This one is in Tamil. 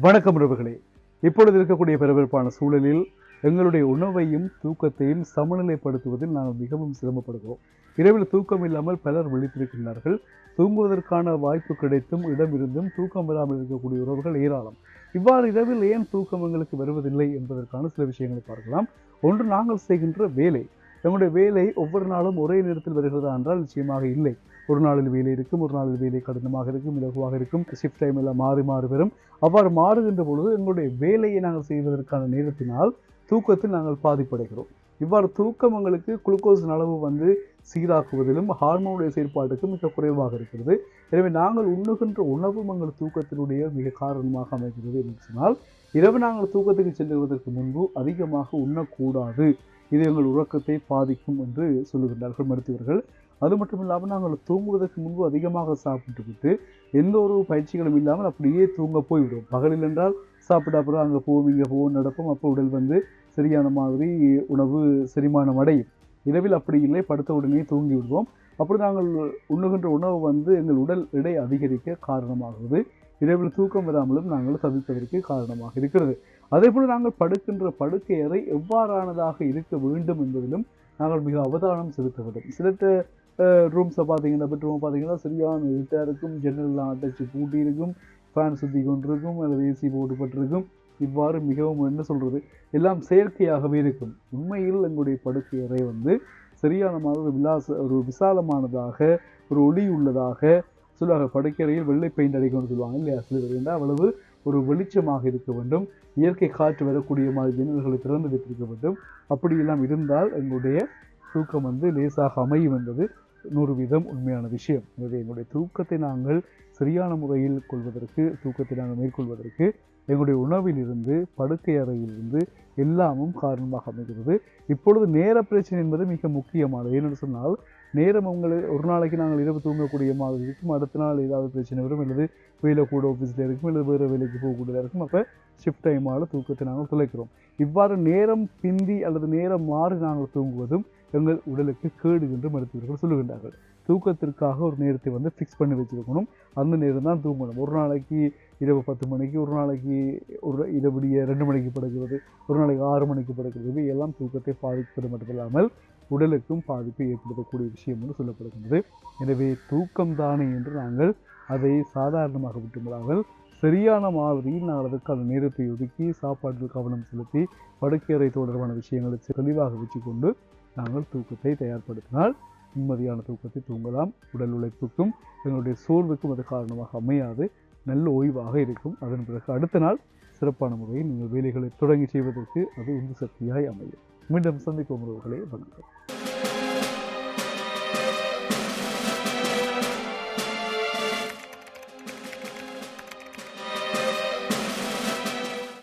வணக்கம் உறவுகளே. இப்பொழுது இருக்கக்கூடிய பரபரப்பான சூழலில் எங்களுடைய உணவையும் தூக்கத்தையும் சமநிலைப்படுத்துவதில் நாங்கள் மிகவும் சிரமப்படுகிறோம். இரவில் தூக்கம் இல்லாமல் பலர் விழித்திருக்கின்றார்கள். தூங்குவதற்கான வாய்ப்பு கிடைத்தும் இடமிருந்தும் தூக்கம் வராமல் இருக்கக்கூடிய உறவுகள் ஏராளம். இவ்வாறு இரவில் ஏன் தூக்கம் எங்களுக்கு வருவதில்லை என்பதற்கான சில விஷயங்களை பார்க்கலாம். ஒன்று, நாங்கள் செய்கின்ற வேலை. எங்களுடைய வேலை ஒவ்வொரு நாளும் ஒரே நேரத்தில் வருகிறதா என்றால் நிச்சயமாக இல்லை. ஒரு நாளில் வேலை இருக்கும், ஒரு நாளில் வேலை கடினமாக இருக்கும், இலகுவாக இருக்கும், ஷிஃப்ட் டைம் எல்லாம் மாறி மாறி வரும். அவ்வாறு மாறுகின்ற பொழுது எங்களுடைய வேலையை நாங்கள் செய்வதற்கான நேரத்தினால் தூக்கத்தில் நாங்கள் பாதிப்படைகிறோம். இவ்வாறு தூக்கம் எங்களுக்கு குளுக்கோஸ் அளவு சீராக்குவதிலும் ஹார்மோனுடைய செயற்பாட்டுக்கும் மிக குறைவாக இருக்கிறது. எனவே நாங்கள் உண்ணுகின்ற உணவும் எங்கள் தூக்கத்தினுடைய மிக காரணமாக அமைகிறது என்று சொன்னால், இரவு நாங்கள் தூக்கத்துக்கு செல்லுவதற்கு முன்பு அதிகமாக உண்ணக்கூடாது. இது எங்கள் உறக்கத்தை பாதிக்கும் என்று சொல்லுகின்றார்கள் மருத்துவர்கள். அது மட்டும் இல்லாமல் நாங்கள் தூங்குவதற்கு முன்பு அதிகமாக சாப்பிட்டு விட்டு எந்த ஒரு பயிற்சிகளும் இல்லாமல் அப்படியே தூங்க போய்விடும். பகலில் என்றால் சாப்பிட்ட அப்புறம் அங்கே போவோம் இங்கே போவோம் நடப்போம். அப்போ உடல் சரியான மாதிரி உணவு செரிமானம் அடையும். இரவில் அப்படி இல்லை, படுத்த உடனே தூங்கி விடுவோம். அப்படி நாங்கள் உண்ணுகின்ற உணவு எங்கள் உடல் எடை அதிகரிக்க காரணமாகுது. இரவில் தூக்கம் வராமலும் நாங்கள் தவிர்ப்பதற்கு காரணமாக இருக்கிறது. அதே போல் நாங்கள் படுக்கின்ற படுக்கை அறை எவ்வாறானதாக இருக்க வேண்டும் என்பதிலும் நாங்கள் மிக அவதானம் செலுத்த வேண்டும். சில ரூம்ஸை பார்த்தீங்கன்னா, பெட்ரூம் பார்த்தீங்கன்னா சரியான இருட்டாக இருக்கும், ஜன்னல்லாம் அடைச்சி பூட்டி இருக்கும், ஃபேன் சுற்றி கொண்டிருக்கும், அல்லது ஏசி போட்டுப்பட்டிருக்கும். இவ்வாறு மிகவும் என்ன சொல்கிறது, எல்லாம் செயற்கையாகவே இருக்கும். உண்மையில் எங்களுடைய படுக்கை அறை சரியான மாதிரி ஒரு விசாலமானதாக, ஒரு ஒளி உள்ளதாக சொல்லுவாங்க. படுக்கையறையில் வெள்ளை பெயிண்ட் அடிக்கணும்னு சொல்லுவாங்க இல்லையா சில பேர். அவ்வளவு ஒரு வெளிச்சமாக இருக்க வேண்டும். இயற்கை காற்று வரக்கூடிய மாதிரி ஜன்னல்களை திறந்து வைத்திருக்க வேண்டும். அப்படியெல்லாம் இருந்தால் எங்களுடைய தூக்கம் லேசாக அமையும் என்பது 100% உண்மையான விஷயம். எனவே எங்களுடைய தூக்கத்தை நாங்கள் சரியான முறையில் தூக்கத்தை நாங்கள் மேற்கொள்வதற்கு எங்களுடைய உணவிலிருந்து, படுக்கை அறையிலிருந்து எல்லாமும் காரணமாக அமைகிறது. இப்பொழுது நேர பிரச்சனை என்பது மிக முக்கியமானது. ஏன்னு சொன்னால், நேரம் ஒரு நாளைக்கு நாங்கள் இரவு தூங்கக்கூடிய மாதிரி இருக்கும், அடுத்த நாள் ஏதாவது பிரச்சனை வரும், அல்லது வேலை கூட ஆஃபீஸில் இருக்கும், அல்லது வேறு வேலைக்கு போகக்கூடியதாக இருக்கும். அப்போ ஷிஃப்ட் டைமால் தூக்கத்தை நாங்கள் தொலைக்கிறோம். இவ்வாறு நேரம் பிந்தி அல்லது நேரம் மாறி நாங்கள் தூங்குவதும் எங்கள் உடலுக்கு கேடு என்று மருத்துவர்கள் சொல்லுகின்றார்கள். தூக்கத்திற்காக ஒரு நேரத்தை ஃபிக்ஸ் பண்ணி வச்சுருக்கணும். அந்த நேரம் தான் தூங்கணும். ஒரு நாளைக்கு இரவு 10 மணிக்கு, ஒரு நாளைக்கு இரவுடைய 2 மணிக்கு படுக்கிறது, ஒரு நாளைக்கு 6 மணிக்கு படுக்கிறது. இவை எல்லாம் தூக்கத்தை பாதிப்பது மட்டுமில்லாமல் உடலுக்கும் பாதிப்பை ஏற்படுத்தக்கூடிய விஷயம் என்று சொல்லப்படுகின்றது. எனவே தூக்கம் தானே என்று நாங்கள் அதை சாதாரணமாக விட்டுவிடாமல் சரியான மாதிரியில் நாங்கள் அதற்கான நேரத்தை ஒதுக்கி சாப்பாட்டில் கவனம் செலுத்தி படுக்கையறை தொடர்பான விஷயங்களை தெளிவாக வச்சுக்கொண்டு நாங்கள் தூக்கத்தை தயார்படுத்தினால் நிம்மதியான தூக்கத்தை தூங்கலாம். உடல் உழைப்புக்கும் எங்களுடைய சோர்வுக்கும் அது காரணமாக அமையாது, நல்ல ஓய்வாக இருக்கும். அதன் பிறகு அடுத்த நாள் சிறப்பான முறையில் நீங்கள் வேலைகளை தொடங்கி செய்வதற்கு அது உந்து சக்தியாய் அமையும். மீண்டும் சந்திக்கும் உறவுகளே, வணக்கம்.